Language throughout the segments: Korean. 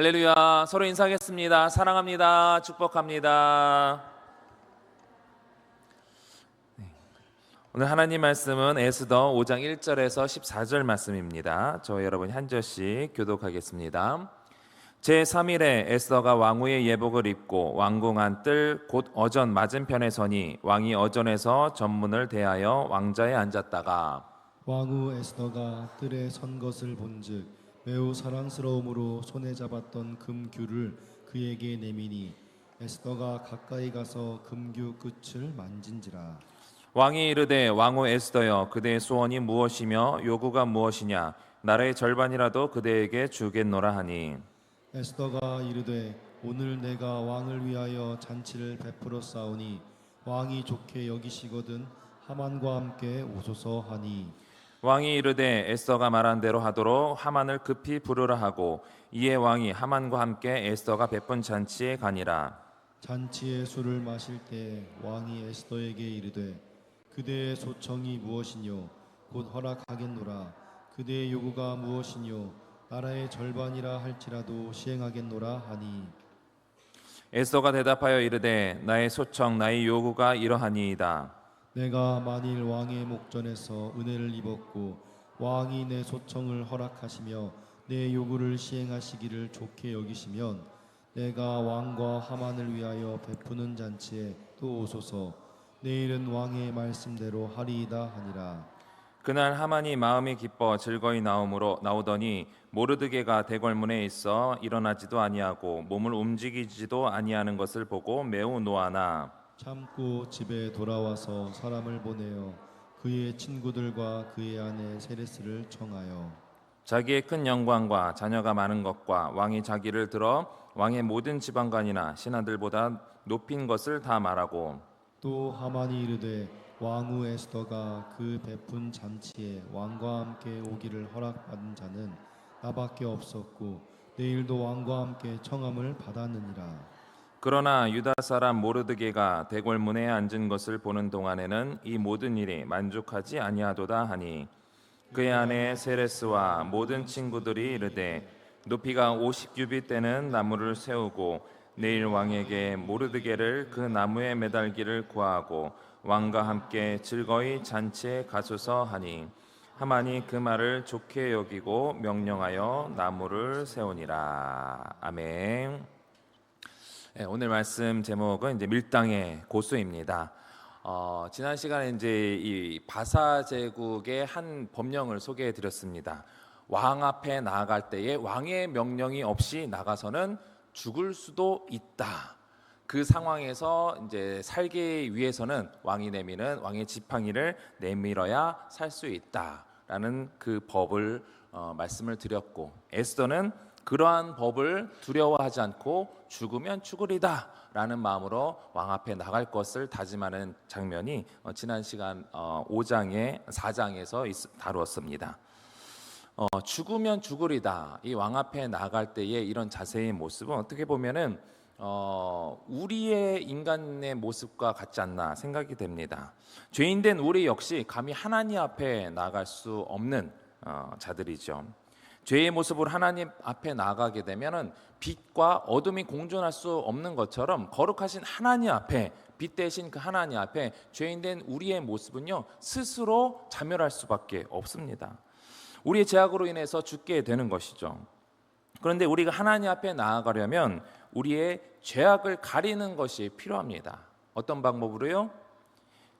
할렐루야. 서로 인사하겠습니다. 사랑합니다. 축복합니다. 오늘 하나님 말씀은 에스더 5장 1절에서 14절 말씀입니다. 저 여러분 한 절씩 교독하겠습니다. 제3일에 에스더가 왕후의 예복을 입고 왕궁 뜰 곧 어전 맞은편에 서니 왕이 어전에서 전문을 대하여 왕자에 앉았다가 왕후 에스더가 뜰에 선 것을 본즉 매우 사랑스러움으로 손에 잡았던 금규를 그에게 내미니 에스더가 가까이 가서 금규 끝을 만진지라. 왕이 이르되 왕후 에스더여 그대의 소원이 무엇이며 요구가 무엇이냐 나라의 절반이라도 그대에게 주겠노라 하니 에스더가 이르되 오늘 내가 왕을 위하여 잔치를 베풀어 싸우니 왕이 좋게 여기시거든 하만과 함께 오소서 하니 왕이 이르되 에스더가 말한 대로 하도록 하만을 급히 부르라 하고 이에 왕이 하만과 함께 에스더가 베푼 잔치에 가니라. 잔치의 술을 마실 때 왕이 에스더에게 이르되 그대의 소청이 무엇이뇨 곧 허락하겠노라. 그대의 요구가 무엇이뇨 나라의 절반이라 할지라도 시행하겠노라 하니 에스더가 대답하여 이르되 나의 소청 나의 요구가 이러하니이다. 내가 만일 왕의 목전에서 은혜를 입었고 왕이 내 소청을 허락하시며 내 요구를 시행하시기를 좋게 여기시면 내가 왕과 하만을 위하여 베푸는 잔치에 또 오소서. 내일은 왕의 말씀대로 하리이다 하니라. 그날 하만이 마음이 기뻐 즐거이 나오더니 모르드게가 대궐문에 있어 일어나지도 아니하고 몸을 움직이지도 아니하는 것을 보고 매우 노하나 참고 집에 돌아와서 사람을 보내어 그의 친구들과 그의 아내 세레스를 청하여 자기의 큰 영광과 자녀가 많은 것과 왕이 자기를 들어 왕의 모든 지방관이나 신하들보다 높인 것을 다 말하고 또 하만이 이르되 왕후 에스더가 그 베푼 잔치에 왕과 함께 오기를 허락받은 자는 나밖에 없었고 내일도 왕과 함께 청함을 받았느니라. 그러나 유다 사람 모르드게가 대궐문에 앉은 것을 보는 동안에는 이 모든 일이 만족하지 아니하도다 하니 그의 아내 세레스와 모든 친구들이 이르되 높이가 50규빗 되는 나무를 세우고 내일 왕에게 모르드게를 그 나무에 매달기를 구하고 왕과 함께 즐거이 잔치에 가소서 하니 하만이 그 말을 좋게 여기고 명령하여 나무를 세우니라. 아멘. 오늘 말씀 제목은 이제 밀당의 고수입니다. 지난 시간에 이제 이 바사 제국의 한 법령을 소개해 드렸습니다. 왕 앞에 나아갈 때에 왕의 명령이 없이 나가서는 죽을 수도 있다. 그 상황에서 이제 살기 위해서는 왕이 내미는 왕의 지팡이를 내밀어야 살 수 있다라는 그 법을 말씀을 드렸고 에스더는 그러한 법을 두려워하지 않고 죽으면 죽으리다 라는 마음으로 왕 앞에 나갈 것을 다짐하는 장면이 지난 시간 5장의 4장에서 다루었습니다. 죽으면 죽으리다 이 왕 앞에 나갈 때의 이런 자세의 모습은 어떻게 보면은 우리의 인간의 모습과 같지 않나 생각이 됩니다. 죄인된 우리 역시 감히 하나님 앞에 나갈 수 없는 자들이죠. 죄의 모습으로 하나님 앞에 나가게 되면은 빛과 어둠이 공존할 수 없는 것처럼 거룩하신 하나님 앞에 빛 대신 그 하나님 앞에 죄인된 우리의 모습은요 스스로 자멸할 수밖에 없습니다. 우리의 죄악으로 인해서 죽게 되는 것이죠. 그런데 우리가 하나님 앞에 나아가려면 우리의 죄악을 가리는 것이 필요합니다. 어떤 방법으로요?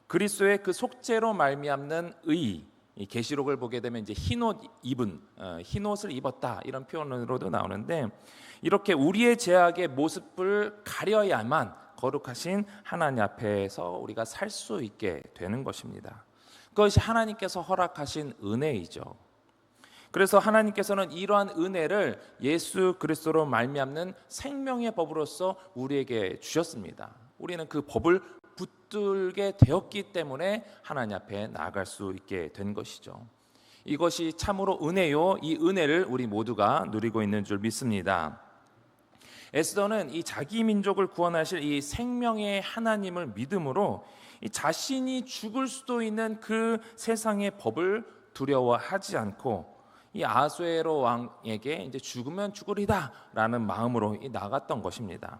그리스도의 그 속죄로 말미암는 의, 이 계시록을 보게 되면 이제 흰옷 입은 흰옷을 입었다 이런 표현으로도 나오는데 이렇게 우리의 죄악의 모습을 가려야만 거룩하신 하나님 앞에서 우리가 살 수 있게 되는 것입니다. 그것이 하나님께서 허락하신 은혜이죠. 그래서 하나님께서는 이러한 은혜를 예수 그리스도로 말미암는 생명의 법으로서 우리에게 주셨습니다. 우리는 그 법을 붙들게 되었기 때문에 하나님 앞에 나아갈 수 있게 된 것이죠. 이것이 참으로 은혜요. 이 은혜를 우리 모두가 누리고 있는 줄 믿습니다. 에스더는 이 자기 민족을 구원하실 이 생명의 하나님을 믿음으로 이 자신이 죽을 수도 있는 그 세상의 법을 두려워하지 않고 이 아수에로 왕에게 이제 죽으면 죽으리다라는 마음으로 나갔던 것입니다.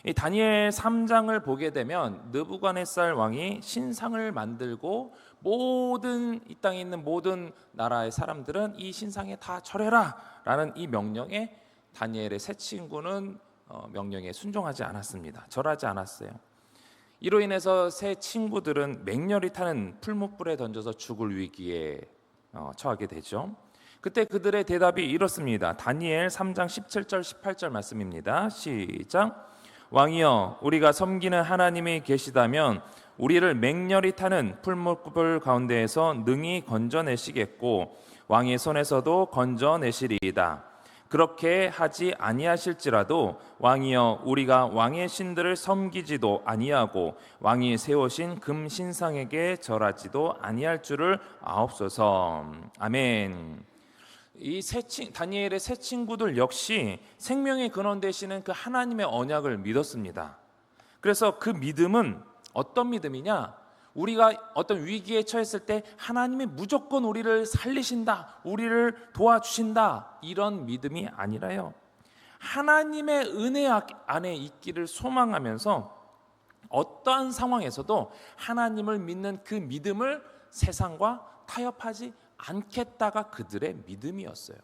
이 다니엘 3장을 보게 되면 느부갓네살 왕이 신상을 만들고 모든 이 땅에 있는 모든 나라의 사람들은 이 신상에 다 절해라라는 이 명령에 다니엘의 세 친구는 명령에 순종하지 않았습니다. 절하지 않았어요. 이로 인해서 세 친구들은 맹렬히 타는 풀무불에 던져서 죽을 위기에 처하게 되죠. 그때 그들의 대답이 이렇습니다. 다니엘 3장 17절 18절 말씀입니다. 시작. 왕이여, 우리가 섬기는 하나님이 계시다면 우리를 맹렬히 타는 풀무불 가운데에서 능히 건져내시겠고 왕의 손에서도 건져내시리이다. 그렇게 하지 아니하실지라도 왕이여, 우리가 왕의 신들을 섬기지도 아니하고 왕이 세우신 금 신상에게 절하지도 아니할 줄을 아옵소서. 아멘. 다니엘의 세 친구들 역시 생명의 근원 되시는 그 하나님의 언약을 믿었습니다. 그래서 그 믿음은 어떤 믿음이냐? 우리가 어떤 위기에 처했을 때 하나님이 무조건 우리를 살리신다, 우리를 도와주신다, 이런 믿음이 아니라요, 하나님의 은혜 안에 있기를 소망하면서 어떠한 상황에서도 하나님을 믿는 그 믿음을 세상과 타협하지 않겠다가 그들의 믿음이었어요.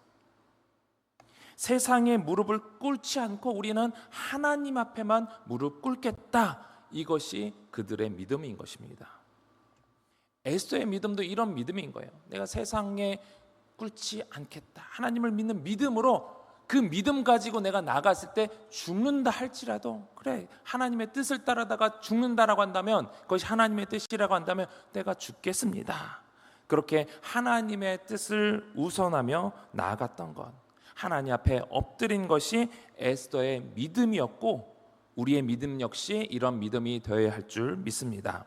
세상에 무릎을 꿇지 않고 우리는 하나님 앞에만 무릎 꿇겠다, 이것이 그들의 믿음인 것입니다. 에스더의 믿음도 이런 믿음인 거예요. 내가 세상에 꿇지 않겠다, 하나님을 믿는 믿음으로 그 믿음 가지고 내가 나갔을 때 죽는다 할지라도, 그래, 하나님의 뜻을 따르다가 죽는다라고 한다면, 그것이 하나님의 뜻이라고 한다면 내가 죽겠습니다. 그렇게 하나님의 뜻을 우선하며 나아갔던 것, 하나님 앞에 엎드린 것이 에스더의 믿음이었고 우리의 믿음 역시 이런 믿음이 되어야 할 줄 믿습니다.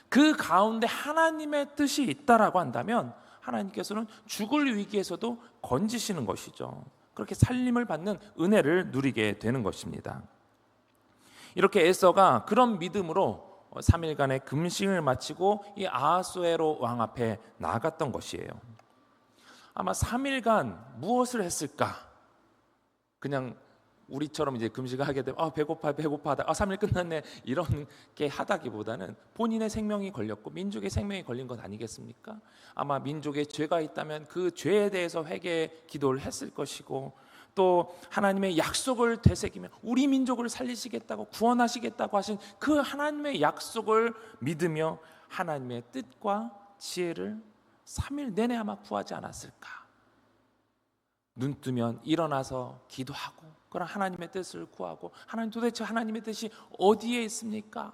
그 가운데 하나님의 뜻이 있다라고 한다면 하나님께서는 죽을 위기에서도 건지시는 것이죠. 그렇게 살림을 받는 은혜를 누리게 되는 것입니다. 이렇게 에스더가 그런 믿음으로 3일간의 금식을 마치고 이 아하수에로 왕 앞에 나아갔던 것이에요. 아마 3일간 무엇을 했을까? 그냥 우리처럼 이제 금식을 하게 되면 배고파하다, 3일 끝났네, 이런 게 하다기보다는 본인의 생명이 걸렸고 민족의 생명이 걸린 것 아니겠습니까? 아마 민족에 죄가 있다면 그 죄에 대해서 회개 기도를 했을 것이고, 또 하나님의 약속을 되새기며 우리 민족을 살리시겠다고 구원하시겠다고 하신 그 하나님의 약속을 믿으며 하나님의 뜻과 지혜를 3일 내내 아마 구하지 않았을까? 눈 뜨면 일어나서 기도하고 그런 하나님의 뜻을 구하고, 하나님, 도대체 하나님의 뜻이 어디에 있습니까?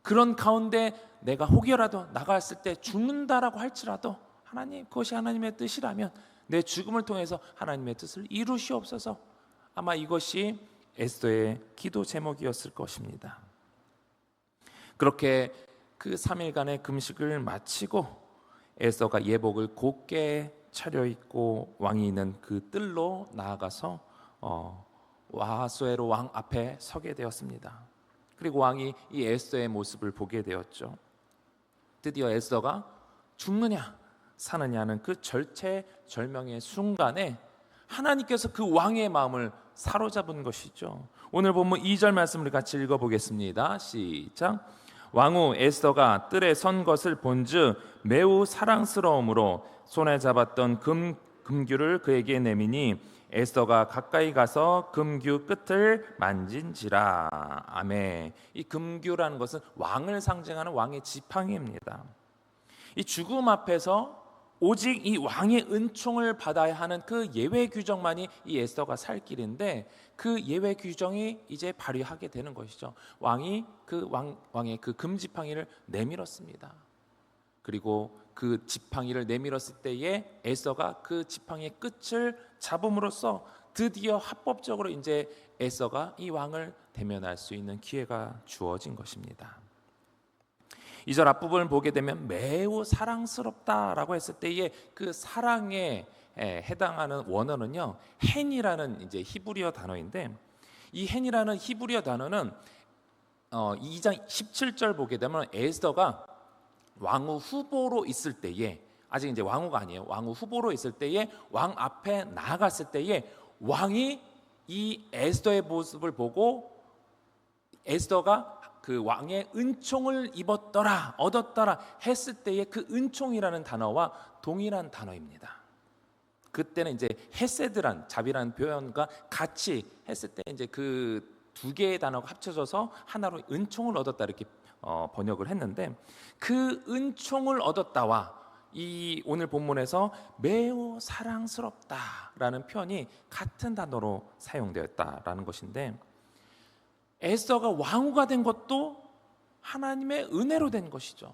그런 가운데 내가 혹여라도 나갔을 때 죽는다라고 할지라도 하나님, 그것이 하나님의 뜻이라면 내 죽음을 통해서 하나님의 뜻을 이루시옵소서. 아마 이것이 에스더의 기도 제목이었을 것입니다. 그렇게 그 3일간의 금식을 마치고 에스더가 예복을 곱게 차려입고 왕이 있는 그 뜰로 나아가서 아하수에로 왕 앞에 서게 되었습니다. 그리고 왕이 이 에스더의 모습을 보게 되었죠. 드디어 에스더가 죽느냐 사느냐는 그 절체절명의 순간에 하나님께서 그 왕의 마음을 사로잡은 것이죠. 오늘 본문 2절 말씀을 같이 읽어보겠습니다. 시작. 왕후 에스더가 뜰에 선 것을 본즉 매우 사랑스러움으로 손에 잡았던 금규를 그에게 내미니 에스더가 가까이 가서 금규 끝을 만진지라. 아멘. 이 금규라는 것은 왕을 상징하는 왕의 지팡이입니다. 이 죽음 앞에서 오직 이 왕의 은총을 받아야 하는 그 예외 규정만이 이 에스더가 살 길인데, 그 예외 규정이 이제 발휘하게 되는 것이죠. 왕이 왕의 그 금지팡이를 내밀었습니다. 그리고 그 지팡이를 내밀었을 때에 에스더가 그 지팡이의 끝을 잡음으로써 드디어 합법적으로 이제 에스더가 이 왕을 대면할 수 있는 기회가 주어진 것입니다. 2절 앞부분을 보게 되면 매우 사랑스럽다라고 했을 때의 그 사랑에 해당하는 원어는요, 헨이라는 이제 히브리어 단어인데, 이 헨이라는 히브리어 단어는 2장 17절 보게 되면 에스더가 왕후 후보로 있을 때에 아직 이제 왕후가 아니에요. 왕후 후보로 있을 때에 왕 앞에 나아갔을 때에 왕이 이 에스더의 모습을 보고 에스더가 그 왕의 은총을 입었더라, 얻었더라 했을 때의 그 은총이라는 단어와 동일한 단어입니다. 그때는 이제 헤세드란 자비라는 표현과 같이 했을 때 이제 그 두 개의 단어가 합쳐져서 하나로 은총을 얻었다 이렇게 번역을 했는데, 그 은총을 얻었다와 이 오늘 본문에서 매우 사랑스럽다라는 표현이 같은 단어로 사용되었다라는 것인데, 에스더가 왕후가 된 것도 하나님의 은혜로 된 것이죠.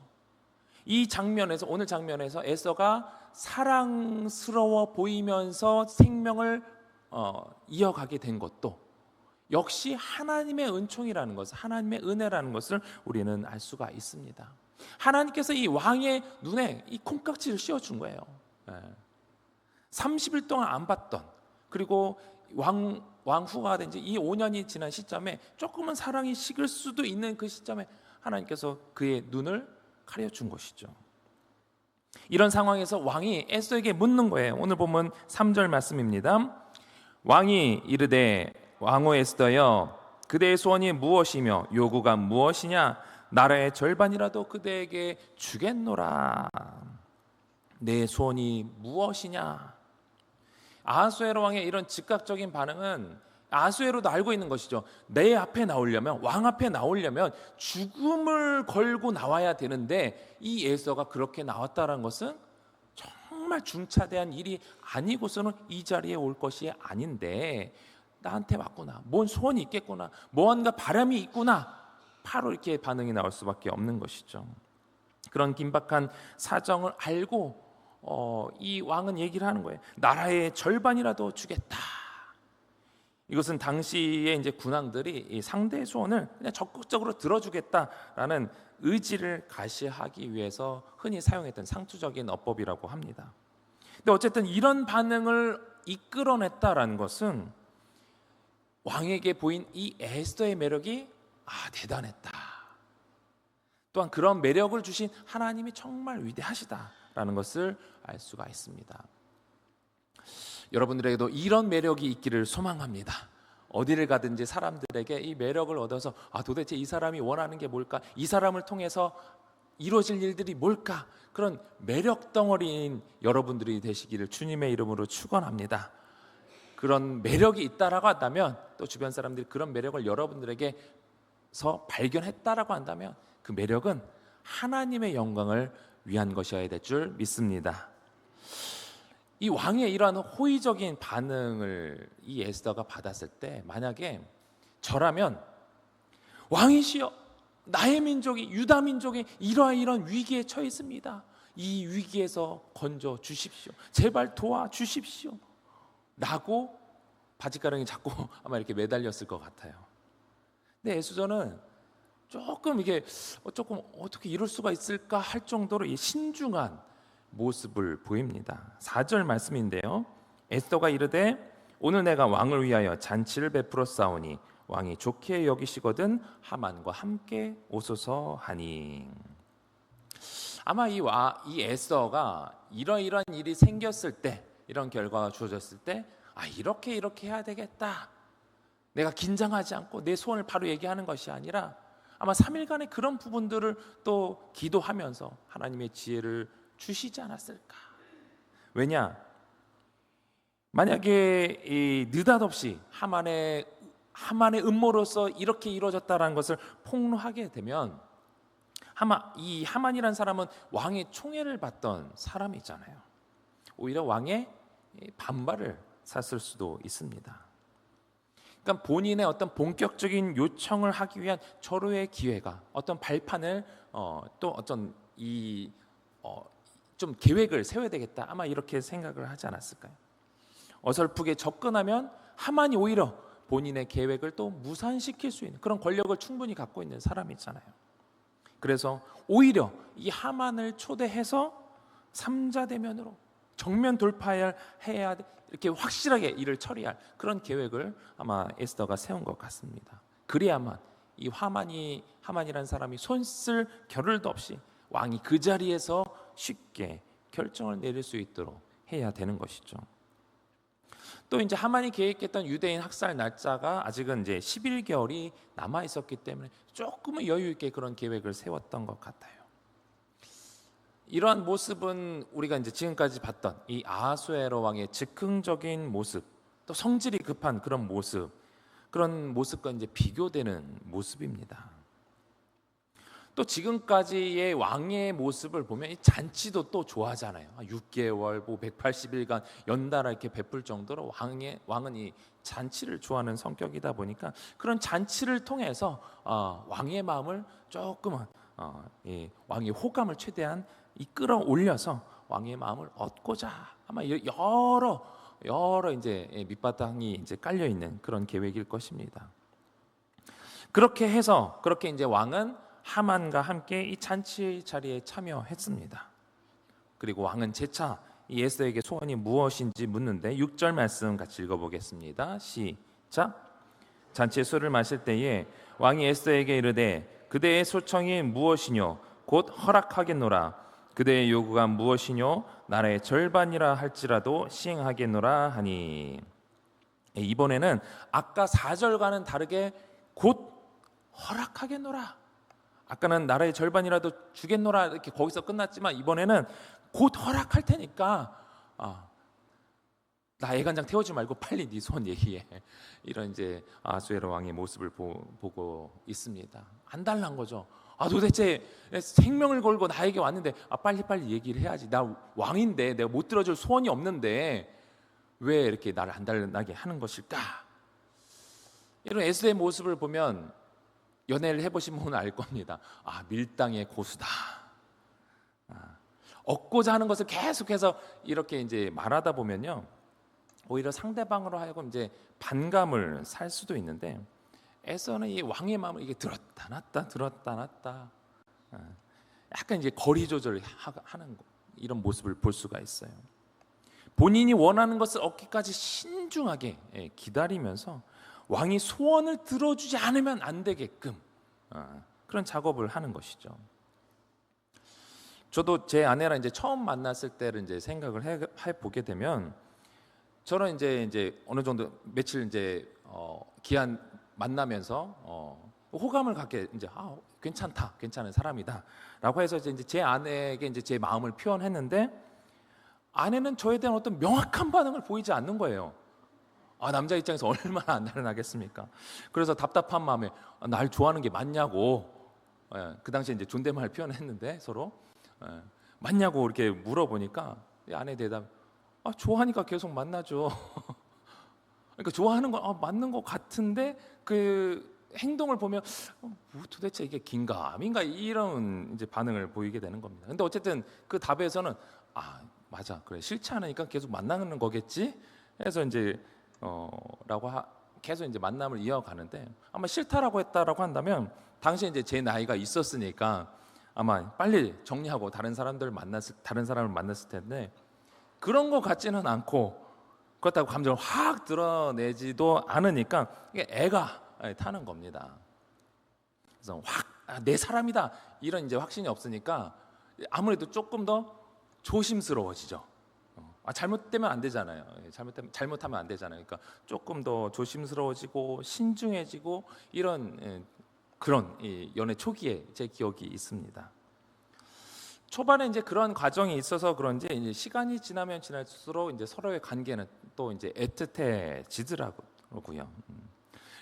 이 장면에서, 오늘 장면에서 에스더가 사랑스러워 보이면서 생명을 이어가게 된 것도 역시 하나님의 은총이라는 것을, 하나님의 은혜라는 것을 우리는 알 수가 있습니다. 하나님께서 이 왕의 눈에 이 콩깍지를 씌워준 거예요. 30일 동안 안 봤던, 그리고 왕후가 된 지 이 5년이 지난 시점에 조금은 사랑이 식을 수도 있는 그 시점에 하나님께서 그의 눈을 가려준 것이죠. 이런 상황에서 왕이 에스더에게 묻는 거예요. 오늘 보면 3절 말씀입니다. 왕이 이르되 왕후 에스더여, 그대의 소원이 무엇이며 요구가 무엇이냐? 나라의 절반이라도 그대에게 주겠노라. 내 소원이 무엇이냐? 아하수에로 왕의 이런 즉각적인 반응은 아하수에로도 알고 있는 것이죠. 내 앞에 나오려면, 왕 앞에 나오려면 죽음을 걸고 나와야 되는데 이 에스더가 그렇게 나왔다는 것은 정말 중차대한 일이 아니고서는 이 자리에 올 것이 아닌데, 나한테 왔구나, 뭔 소원이 있겠구나, 뭔가 바람이 있구나, 바로 이렇게 반응이 나올 수밖에 없는 것이죠. 그런 긴박한 사정을 알고 이 왕은 얘기를 하는 거예요. 나라의 절반이라도 주겠다. 이것은 당시에 이제 군왕들이 이 상대의 소원을 그냥 적극적으로 들어주겠다라는 의지를 가시하기 위해서 흔히 사용했던 상투적인 어법이라고 합니다. 근데 어쨌든 이런 반응을 이끌어냈다라는 것은 왕에게 보인 이 에스더의 매력이 대단했다. 또한 그런 매력을 주신 하나님이 정말 위대하시다라는 것을 알 수가 있습니다. 여러분들에게도 이런 매력이 있기를 소망합니다. 어디를 가든지 사람들에게 이 매력을 얻어서 도대체 이 사람이 원하는 게 뭘까? 이 사람을 통해서 이루어질 일들이 뭘까? 그런 매력 덩어리인 여러분들이 되시기를 주님의 이름으로 축원합니다. 그런 매력이 있다라고 한다면, 또 주변 사람들이 그런 매력을 여러분들에게서 발견했다라고 한다면 그 매력은 하나님의 영광을 위한 것이어야 될 줄 믿습니다. 이 왕의 이러한 호의적인 반응을 이 에스더가 받았을 때, 만약에 저라면 왕이시여, 나의 민족이, 유다 민족이 이러한 위기에 처해 있습니다. 이 위기에서 건져 주십시오. 제발 도와 주십시오. 라고 바지가랑이 잡고 아마 이렇게 매달렸을 것 같아요. 근데 에스더는 조금 어떻게 이럴 수가 있을까 할 정도로 이 신중한 모습을 보입니다. 4절 말씀인데요. 에스더가 이르되 오늘 내가 왕을 위하여 잔치를 베풀어 싸우니 왕이 좋게 여기시거든 하만과 함께 오소서 하니. 아마 이 에스더가 이러이러한 일이 생겼을 때, 이런 결과가 주어졌을 때 이렇게 해야 되겠다, 내가 긴장하지 않고 내 소원을 바로 얘기하는 것이 아니라 아마 3일간의 그런 부분들을 또 기도하면서 하나님의 지혜를 주시지 않았을까. 왜냐, 만약에 느닷없이 하만의 음모로서 이렇게 이루어졌다는 것을 폭로하게 되면 이 하만이라는 사람은 왕의 총애를 받던 사람이잖아요. 오히려 왕의 반발을 샀을 수도 있습니다. 그러니까 본인의 어떤 본격적인 요청을 하기 위한 절호의 기회가, 어떤 발판을 또 어떤 좀 계획을 세워야 되겠다, 아마 이렇게 생각을 하지 않았을까요? 어설프게 접근하면 하만이 오히려 본인의 계획을 또 무산시킬 수 있는 그런 권력을 충분히 갖고 있는 사람이잖아요. 그래서 오히려 이 하만을 초대해서 삼자대면으로 정면 돌파해야 이렇게 확실하게 일을 처리할 그런 계획을 아마 에스더가 세운 것 같습니다. 그래야만 이 하만이라는 사람이 손쓸 겨를도 없이 왕이 그 자리에서 쉽게 결정을 내릴 수 있도록 해야 되는 것이죠. 또 이제 하만이 계획했던 유대인 학살 날짜가 아직은 이제 11개월이 남아 있었기 때문에 조금은 여유 있게 그런 계획을 세웠던 것 같아요. 이러한 모습은 우리가 이제 지금까지 봤던 이 아하수에로 왕의 즉흥적인 모습, 또 성질이 급한 그런 모습과 이제 비교되는 모습입니다. 또 지금까지의 왕의 모습을 보면 이 잔치도 또 좋아하잖아요. 6개월, 180일간 연달아 이렇게 베풀 정도로 왕은 이 잔치를 좋아하는 성격이다 보니까 그런 잔치를 통해서 왕의 마음을 조금은 이 왕의 호감을 최대한 끌어올려서 왕의 마음을 얻고자 아마 여러 이제 밑바탕이 이제 깔려 있는 그런 계획일 것입니다. 그렇게 이제 왕은 하만과 함께 이 잔치 자리에 참여했습니다. 그리고 왕은 재차 이 에스더에게 소원이 무엇인지 묻는데 6절 말씀 같이 읽어보겠습니다. 시작. 잔치에 술을 마실 때에 왕이 에스더에게 이르되 그대의 소청이 무엇이뇨 곧 허락하겠노라. 그대의 요구가 무엇이뇨 나라의 절반이라 할지라도 시행하겠노라 하니. 이번에는 아까 4절과는 다르게 곧 허락하겠노라. 아까는 나라의 절반이라도 주겠노라 이렇게 거기서 끝났지만 이번에는 곧 허락할 테니까 나 애간장 태우지 말고 빨리 네 소원 얘기해. 이런 이제 아하수에로 왕의 모습을 보고 있습니다. 안달난 거죠. 도대체 생명을 걸고 나에게 왔는데 빨리 얘기를 해야지. 나 왕인데 내가 못 들어줄 소원이 없는데 왜 이렇게 나를 안달나게 하는 것일까? 이런 에스더의 모습을 보면 연애를 해보신 분은 알 겁니다. 밀당의 고수다. 얻고자 하는 것을 계속해서 이렇게 이제 말하다 보면요, 오히려 상대방으로 하여금 이제 반감을 살 수도 있는데 에서는 이 왕의 마음을 이게 들었다 놨다 약간 이제 거리 조절하는 이런 모습을 볼 수가 있어요. 본인이 원하는 것을 얻기까지 신중하게 기다리면서 왕이 소원을 들어주지 않으면 안 되게끔 그런 작업을 하는 것이죠. 저도 제 아내랑 이제 처음 만났을 때를 이제 생각을 해 보게 되면 저는 이제 어느 정도 며칠 이제 기한 만나면서 호감을 갖게 이제 괜찮은 사람이다라고 해서 이제 제 아내에게 이제 제 마음을 표현했는데 아내는 저에 대한 어떤 명확한 반응을 보이지 않는 거예요. 남자 입장에서 얼마나 안달나겠습니까? 그래서 답답한 마음에 날 좋아하는 게 맞냐고 그 당시에 이제 존댓말 표현했는데 서로 맞냐고 이렇게 물어보니까 아내 대답 좋아하니까 계속 만나죠. 그러니까 좋아하는 건 맞는 것 같은데 그 행동을 보면 도대체 이게 긴가민가 이런 이제 반응을 보이게 되는 겁니다. 근데 어쨌든 그 답에서는 맞아 그래 싫지 않으니까 계속 만나는 거겠지 해서 이제 계속 이제 만남을 이어가는데 아마 싫다라고 했다라고 한다면 당시에 이제 제 나이가 있었으니까 아마 빨리 정리하고 다른 사람을 만났을 텐데 그런 것 같지는 않고 그렇다고 감정을 확 드러내지도 않으니까 이게 애가 타는 겁니다. 그래서 내 사람이다 이런 이제 확신이 없으니까 아무래도 조금 더 조심스러워지죠. 잘못되면 안 되잖아요. 잘못하면 안 되잖아요. 그러니까 조금 더 조심스러워지고 신중해지고 이런 그런 연애 초기에 제 기억이 있습니다. 초반에 이제 그런 과정이 있어서 그런지 이제 시간이 지나면 지날수록 이제 서로의 관계는 또 이제 애틋해지더라고요.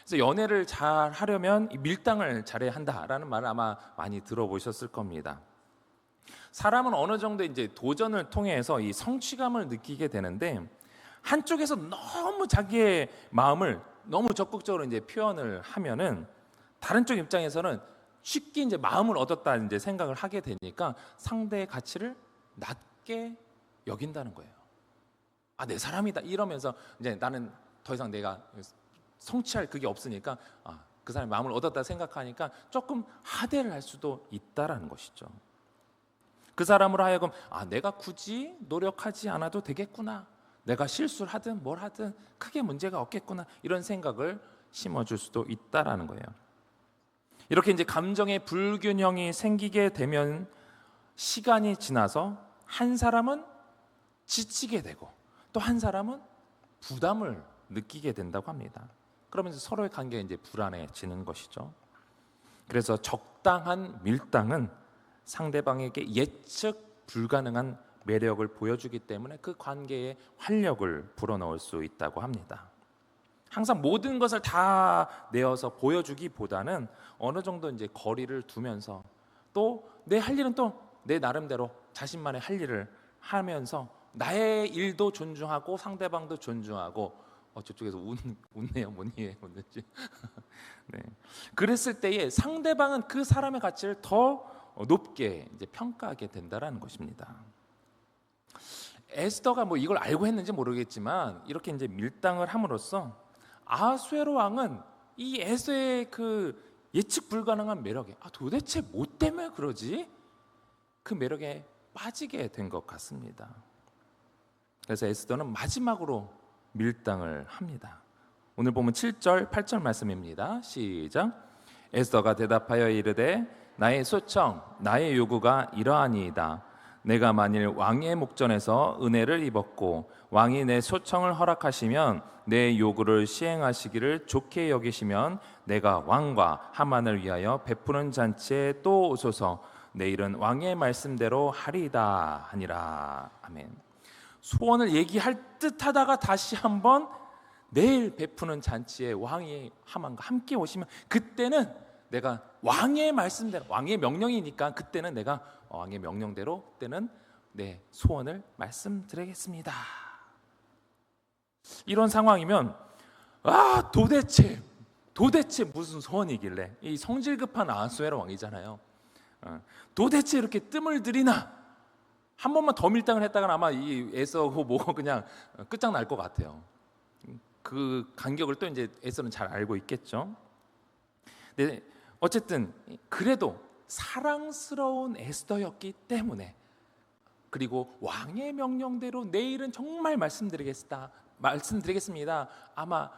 그래서 연애를 잘 하려면 밀당을 잘해야 한다라는 말을 아마 많이 들어보셨을 겁니다. 사람은 어느 정도 이제 도전을 통해서 이 성취감을 느끼게 되는데 한쪽에서 너무 자기의 마음을 너무 적극적으로 이제 표현을 하면은 다른 쪽 입장에서는 쉽게 이제 마음을 얻었다 이제 생각을 하게 되니까 상대의 가치를 낮게 여긴다는 거예요. 내 사람이다 이러면서 이제 나는 더 이상 내가 성취할 그게 없으니까 그 사람의 마음을 얻었다 생각하니까 조금 하대를 할 수도 있다라는 것이죠. 그 사람으로 하여금 내가 굳이 노력하지 않아도 되겠구나. 내가 실수를 하든 뭘 하든 크게 문제가 없겠구나. 이런 생각을 심어줄 수도 있다라는 거예요. 이렇게 이제 감정의 불균형이 생기게 되면 시간이 지나서 한 사람은 지치게 되고 또 한 사람은 부담을 느끼게 된다고 합니다. 그러면서 서로의 관계가 이제 불안해지는 것이죠. 그래서 적당한 밀당은 상대방에게 예측 불가능한 매력을 보여주기 때문에 그 관계에 활력을 불어넣을 수 있다고 합니다. 항상 모든 것을 다 내어서 보여주기보다는 어느 정도 이제 거리를 두면서 또 내 할 일은 또 내 나름대로 자신만의 할 일을 하면서 나의 일도 존중하고 상대방도 존중하고 저쪽에서 웃네요. 뭔 이유에 웃는지. 네. 그랬을 때에 상대방은 그 사람의 가치를 더 높게 이제 평가하게 된다라는 것입니다. 에스더가 뭐 이걸 알고 했는지 모르겠지만 이렇게 이제 밀당을 함으로써 아수에로 왕은 이 에스더의 그 예측 불가능한 매력에 도대체 뭐 때문에 그러지? 그 매력에 빠지게 된 것 같습니다. 그래서 에스더는 마지막으로 밀당을 합니다. 오늘 보면 7절, 8절 말씀입니다. 시작. 에스더가 대답하여 이르되 나의 소청, 나의 요구가 이러하니이다. 내가 만일 왕의 목전에서 은혜를 입었고 왕이 내 소청을 허락하시면 내 요구를 시행하시기를 좋게 여기시면 내가 왕과 하만을 위하여 베푸는 잔치에 또 오소서. 내일은 왕의 말씀대로 하리이다 하니라. 아멘. 소원을 얘기할 듯하다가 다시 한번 내일 베푸는 잔치에 왕이 하만과 함께 오시면 그때는 내가 왕의 말씀대로, 왕의 명령이니까 그때는 내가 왕의 명령대로 그때는 내 소원을 말씀드리겠습니다. 이런 상황이면 도대체 무슨 소원이길래, 이 성질 급한 아하수에로 왕이잖아요. 도대체 이렇게 뜸을 들이나. 한 번만 더 밀당을 했다가 아마 이 에서고 뭐고 그냥 끝장날 것 같아요. 그 간격을 또 이제 에서는 잘 알고 있겠죠. 근데 어쨌든 그래도 사랑스러운 에스더였기 때문에, 그리고 왕의 명령대로 내일은 정말 말씀드리겠습니다. 아마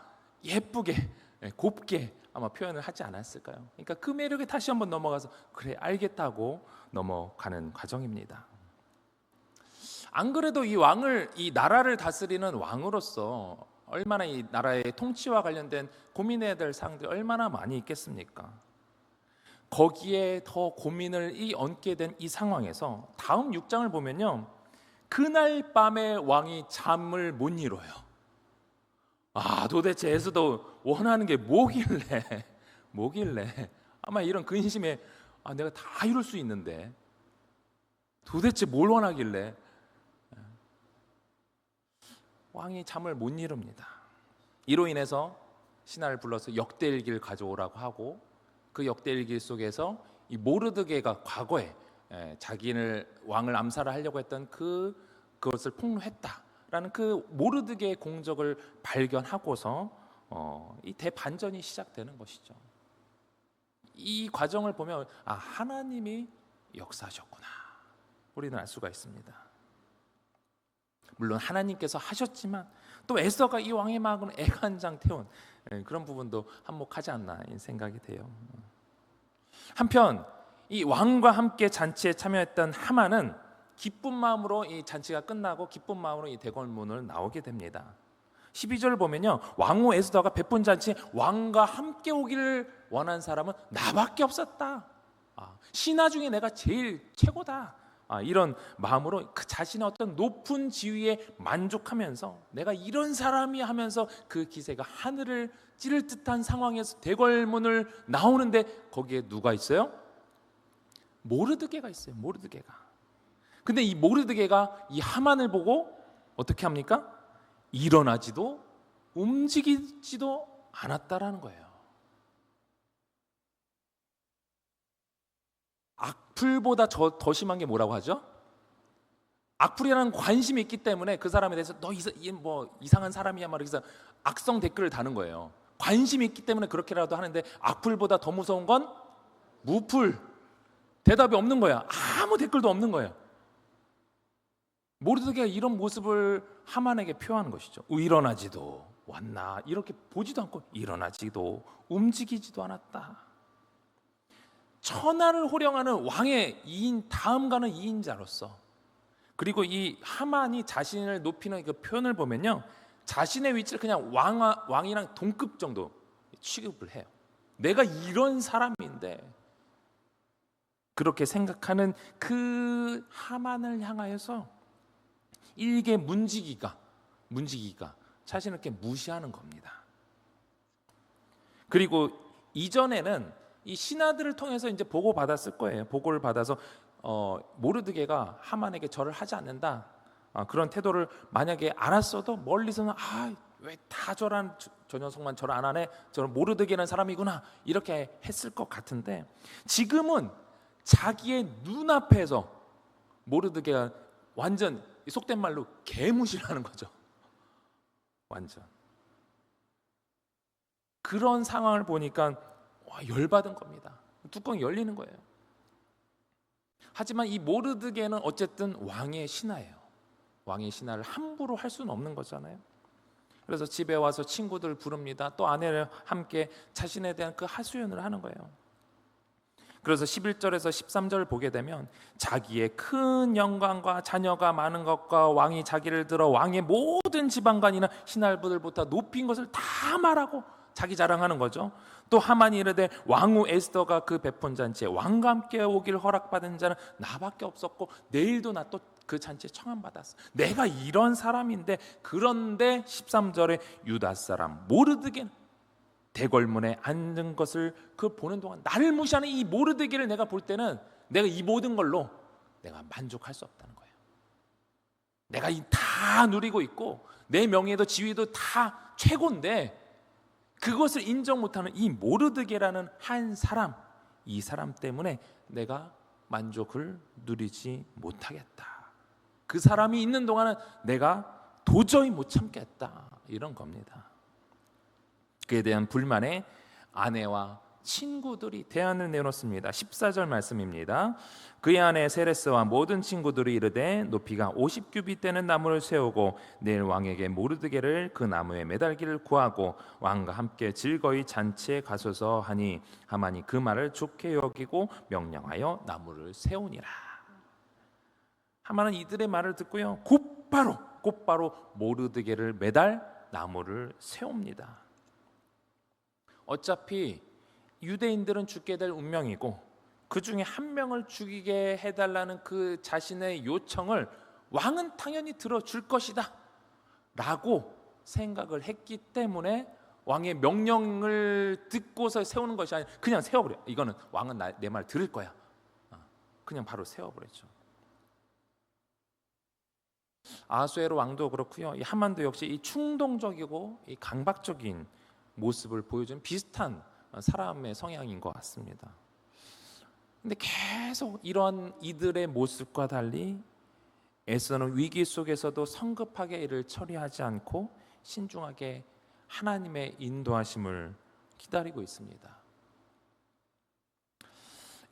예쁘게 곱게 아마 표현을 하지 않았을까요? 그러니까 그 매력에 다시 한번 넘어가서 그래 알겠다고 넘어가는 과정입니다. 안 그래도 이 나라를 다스리는 왕으로서 얼마나 이 나라의 통치와 관련된 고민해야 될 사항들이 얼마나 많이 있겠습니까? 거기에 더 고민을 얹게 된 이 상황에서 다음 6장을 보면요, 그날 밤에 왕이 잠을 못 이뤄요. 도대체 에스더 원하는 게 뭐길래 아마 이런 근심에 내가 다 이룰 수 있는데 도대체 뭘 원하길래 왕이 잠을 못 이룹니다. 이로 인해서 신하를 불러서 역대일기를 가져오라고 하고, 그 역대일기 속에서 이 모르드게가 과거에 자기를 왕을 암살을 하려고 했던 그것을 폭로했다라는 그 모르드게의 공적을 발견하고서 이 대반전이 시작되는 것이죠. 이 과정을 보면 하나님이 역사하셨구나, 우리는 알 수가 있습니다. 물론 하나님께서 하셨지만 또 에스더가 이 왕의 마음을 애간장 태운 그런 부분도 한몫하지 않나 생각이 돼요. 한편 이 왕과 함께 잔치에 참여했던 하만은 기쁜 마음으로 이 잔치가 끝나고 기쁜 마음으로 이 대궐문을 나오게 됩니다. 12절을 보면요, 왕후 에스더가 베푼 잔치에 왕과 함께 오기를 원한 사람은 나밖에 없었다. 신하 중에 내가 제일 최고다. 이런 마음으로 그 자신의 어떤 높은 지위에 만족하면서 내가 이런 사람이 하면서 그 기세가 하늘을 찌를 듯한 상황에서 대궐문을 나오는데 거기에 누가 있어요? 모르드게가 있어요. 모르드게가. 근데 이 모르드게가 이 하만을 보고 어떻게 합니까? 일어나지도 움직이지도 않았다라는 거예요. 악플보다 더 심한 게 뭐라고 하죠? 악플이라는 관심이 있기 때문에 그 사람에 대해서 너 이상한 사람이야 말해서 악성 댓글을 다는 거예요. 관심이 있기 때문에 그렇게라도 하는데 악플보다 더 무서운 건 무플, 대답이 없는 거야. 아무 댓글도 없는 거예요. 모르드게가 이런 모습을 하만에게 표하는 것이죠. 일어나지도 왔나, 이렇게 보지도 않고 일어나지도 움직이지도 않았다. 천하를 호령하는 왕의 다음 가는 2인자로서 그리고 이 하만이 자신을 높이는 그 표현을 보면요, 자신의 위치를 그냥 왕이랑 동급 정도 취급을 해요. 내가 이런 사람인데, 그렇게 생각하는 그 하만을 향하여서 일개 문지기가 자신을 이렇게 무시하는 겁니다. 그리고 이전에는 이 신하들을 통해서 이제 보고 받았을 거예요. 보고를 받아서 모르드게가 하만에게 절을 하지 않는다, 그런 태도를 만약에 알았어도 멀리서는 왜 다 저 녀석만 절 안 하네, 저는 모르드게는 사람이구나, 이렇게 했을 것 같은데, 지금은 자기의 눈앞에서 모르드게가 완전 속된 말로 개무시를 하는 거죠. 완전 그런 상황을 보니까 열받은 겁니다. 뚜껑이 열리는 거예요. 하지만 이 모르드게는 어쨌든 왕의 신하예요. 왕의 신하를 함부로 할 수는 없는 거잖아요. 그래서 집에 와서 친구들 부릅니다. 또 아내를 함께 자신에 대한 그 하소연을 하는 거예요. 그래서 11절에서 13절을 보게 되면 자기의 큰 영광과 자녀가 많은 것과 왕이 자기를 들어 왕의 모든 지방관이나 신하들보다 높인 것을 다 말하고 자기 자랑하는 거죠. 또 하만이 이르되 왕후 에스더가 그 베푼 잔치에 왕과 함께 오길 허락받은 자는 나밖에 없었고 내일도 나 또 그 잔치에 청함받았어. 내가 이런 사람인데, 그런데 13절에 유다 사람 모르드게는 대궐문에 앉은 것을 그 보는 동안 나를 무시하는 이 모르드게를 내가 볼 때는 내가 이 모든 걸로 내가 만족할 수 없다는 거예요. 내가 다 누리고 있고 내 명예도 지위도 다 최고인데 그것을 인정 못하는 이 모르드게라는 한 사람, 이 사람 때문에 내가 만족을 누리지 못하겠다. 그 사람이 있는 동안은 내가 도저히 못 참겠다, 이런 겁니다. 그에 대한 불만에 아내와 친구들이 대안을 내놓습니다. 14절 말씀입니다. 그의 아내 세레스와 모든 친구들이 이르되 높이가 50규빗 되는 나무를 세우고 내일 왕에게 모르드게를 그 나무에 매달기를 구하고 왕과 함께 즐거이 잔치에 가소서 하니 하만이 그 말을 좋게 여기고 명령하여 나무를 세우니라. 하만은 이들의 말을 듣고요, 곧바로 모르드게를 매달 나무를 세웁니다. 어차피 유대인들은 죽게 될 운명이고 그 중에 한 명을 죽이게 해달라는 그 자신의 요청을 왕은 당연히 들어줄 것이다 라고 생각을 했기 때문에 왕의 명령을 듣고서 세우는 것이 아니라 그냥 세워버려. 이거는 왕은 내 말 들을 거야. 그냥 바로 세워버렸죠. 아하수에로 왕도 그렇고요, 이 하만도 역시 이 충동적이고 이 강박적인 모습을 보여주는 비슷한 사람의 성향인 것 같습니다. 근데 계속 이런 이들의 모습과 달리 에스더는 위기 속에서도 성급하게 이를 처리하지 않고 신중하게 하나님의 인도하심을 기다리고 있습니다.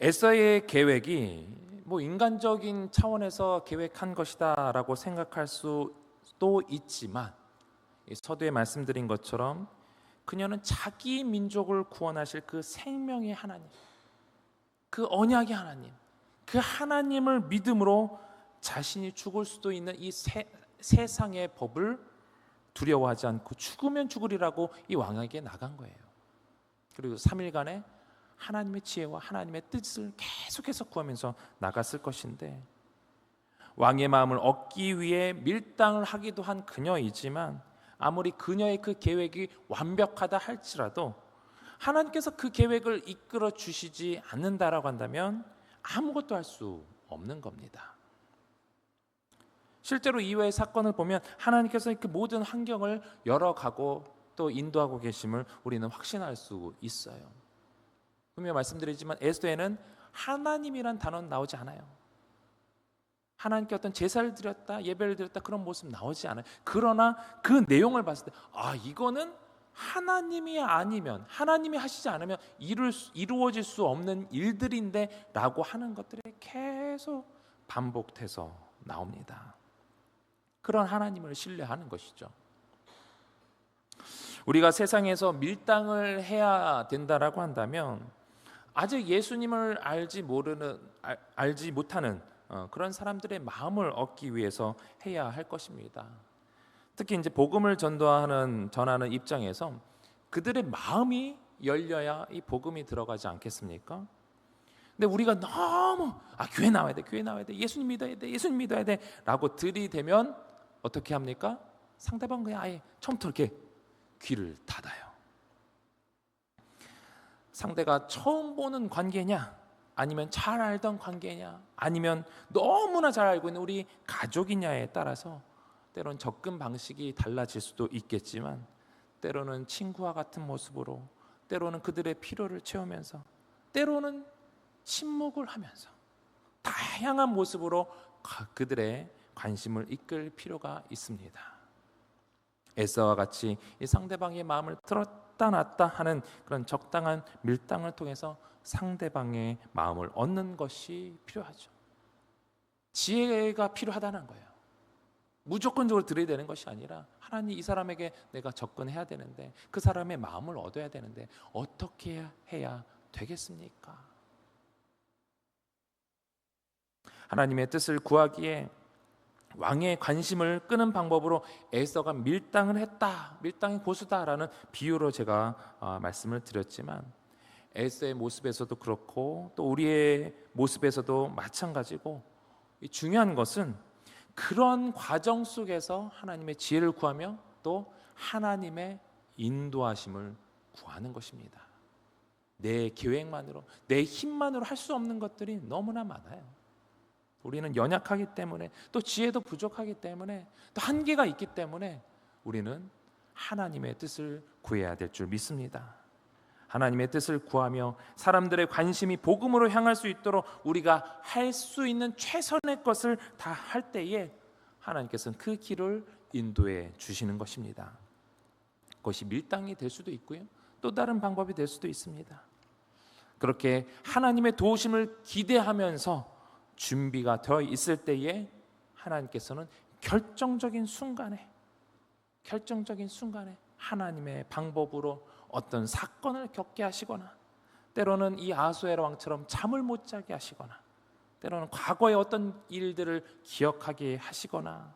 에스더의 계획이 인간적인 차원에서 계획한 것이다라고 생각할 수도 있지만, 서두에 말씀드린 것처럼 그녀는 자기 민족을 구원하실 그 생명의 하나님, 그 언약의 하나님, 그 하나님을 믿음으로 자신이 죽을 수도 있는 이 세상의 법을 두려워하지 않고 죽으면 죽으리라고 이 왕에게 나간 거예요. 그리고 3일간의 하나님의 지혜와 하나님의 뜻을 계속해서 구하면서 나갔을 것인데, 왕의 마음을 얻기 위해 밀당을 하기도 한 그녀이지만 아무리 그녀의 그 계획이 완벽하다 할지라도 하나님께서 그 계획을 이끌어 주시지 않는다라고 한다면 아무것도 할 수 없는 겁니다. 실제로 이외의 사건을 보면 하나님께서 그 모든 환경을 열어가고 또 인도하고 계심을 우리는 확신할 수 있어요. 분명히 말씀드리지만 에스더에는 하나님이란 단어는 나오지 않아요. 하나님께 어떤 제사를 드렸다, 예배를 드렸다, 그런 모습 나오지 않아요. 그러나 그 내용을 봤을 때 이거는 하나님이 아니면, 하나님이 하시지 않으면 이루어질 수 없는 일들인데 라고 하는 것들이 계속 반복돼서 나옵니다. 그런 하나님을 신뢰하는 것이죠. 우리가 세상에서 밀당을 해야 된다라고 한다면 아직 예수님을 알지 못하는 그런 사람들의 마음을 얻기 위해서 해야 할 것입니다. 특히 이제 복음을 전하는 입장에서 그들의 마음이 열려야 이 복음이 들어가지 않겠습니까? 근데 우리가 너무 교회 나와야 돼, 교회 나와야 돼, 예수님 믿어야 돼, 예수님 믿어야 돼라고 들이대면 어떻게 합니까? 상대방 그냥 아예 처음부터 이렇게 귀를 닫아요. 상대가 처음 보는 관계냐, 아니면 잘 알던 관계냐, 아니면 너무나 잘 알고 있는 우리 가족이냐에 따라서 때로는 접근 방식이 달라질 수도 있겠지만, 때로는 친구와 같은 모습으로, 때로는 그들의 필요를 채우면서, 때로는 침묵을 하면서 다양한 모습으로 그들의 관심을 이끌 필요가 있습니다. 에서와 같이 이 상대방의 마음을 들었다 놨다 하는 그런 적당한 밀당을 통해서 상대방의 마음을 얻는 것이 필요하죠. 지혜가 필요하다는 거예요. 무조건적으로 들어야 되는 것이 아니라, 하나님 이 사람에게 내가 접근해야 되는데, 그 사람의 마음을 얻어야 되는데 어떻게 해야 되겠습니까? 하나님의 뜻을 구하기에 왕의 관심을 끄는 방법으로 에서가 밀당을 했다, 밀당의 고수다라는 비유로 제가 말씀을 드렸지만, 에서의 모습에서도 그렇고 또 우리의 모습에서도 마찬가지고, 중요한 것은 그런 과정 속에서 하나님의 지혜를 구하며 또 하나님의 인도하심을 구하는 것입니다. 내 계획만으로, 내 힘만으로 할 수 없는 것들이 너무나 많아요. 우리는 연약하기 때문에, 또 지혜도 부족하기 때문에, 또 한계가 있기 때문에 우리는 하나님의 뜻을 구해야 될 줄 믿습니다. 하나님의 뜻을 구하며 사람들의 관심이 복음으로 향할 수 있도록 우리가 할 수 있는 최선의 것을 다 할 때에 하나님께서는 그 길을 인도해 주시는 것입니다. 그것이 밀당이 될 수도 있고요, 또 다른 방법이 될 수도 있습니다. 그렇게 하나님의 도우심을 기대하면서 준비가 되어 있을 때에 하나님께서는 결정적인 순간에 하나님의 방법으로 어떤 사건을 겪게 하시거나, 때로는 이 아하수에로 왕처럼 잠을 못 자게 하시거나, 때로는 과거의 어떤 일들을 기억하게 하시거나,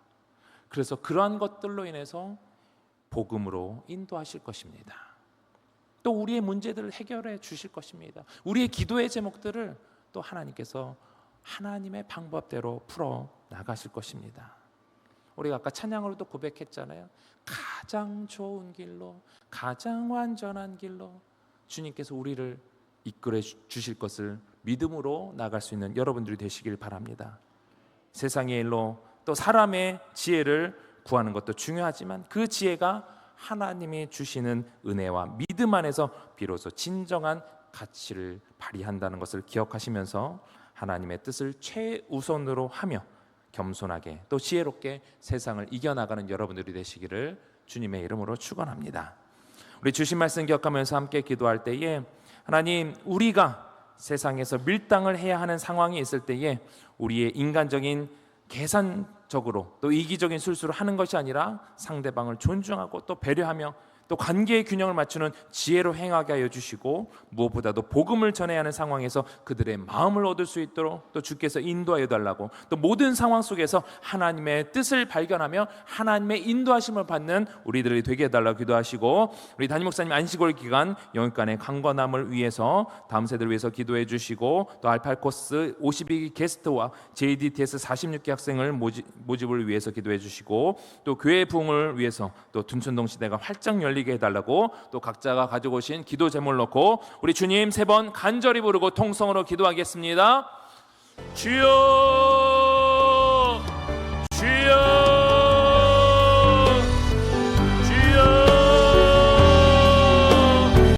그래서 그러한 것들로 인해서 복음으로 인도하실 것입니다. 또 우리의 문제들을 해결해 주실 것입니다. 우리의 기도의 제목들을 또 하나님께서 하나님의 방법대로 풀어 나가실 것입니다. 우리가 아까 찬양으로도 고백했잖아요. 가장 좋은 길로, 가장 완전한 길로 주님께서 우리를 이끌어 주실 것을 믿음으로 나갈 수 있는 여러분들이 되시길 바랍니다. 세상의 일로 또 사람의 지혜를 구하는 것도 중요하지만, 그 지혜가 하나님이 주시는 은혜와 믿음 안에서 비로소 진정한 가치를 발휘한다는 것을 기억하시면서 하나님의 뜻을 최우선으로 하며 겸손하게 또 지혜롭게 세상을 이겨나가는 여러분들이 되시기를 주님의 이름으로 축원합니다. 우리 주신 말씀 기억하면서 함께 기도할 때에, 하나님, 우리가 세상에서 밀당을 해야 하는 상황이 있을 때에 우리의 인간적인 계산적으로 또 이기적인 술수를 하는 것이 아니라 상대방을 존중하고 또 배려하며 또 관계의 균형을 맞추는 지혜로 행하게 하여 주시고, 무엇보다도 복음을 전해야 하는 상황에서 그들의 마음을 얻을 수 있도록 또 주께서 인도하여 달라고, 또 모든 상황 속에서 하나님의 뜻을 발견하며 하나님의 인도하심을 받는 우리들이 되게 해달라고 기도하시고, 우리 담임 목사님 안식월 기간 영육간의 강건함을 위해서 다음 세대를 위해서 기도해 주시고, 또 알파코스 52기 게스트와 JDTS 46기 학생을 모집을 위해서 기도해 주시고, 또 교회 부흥을 위해서 또 둔촌동 시대가 활짝 열리게 해달라고, 또 각자가 가지고 오신 기도 제목을 놓고 우리 주님 3번 간절히 부르고 통성으로 기도하겠습니다. 주여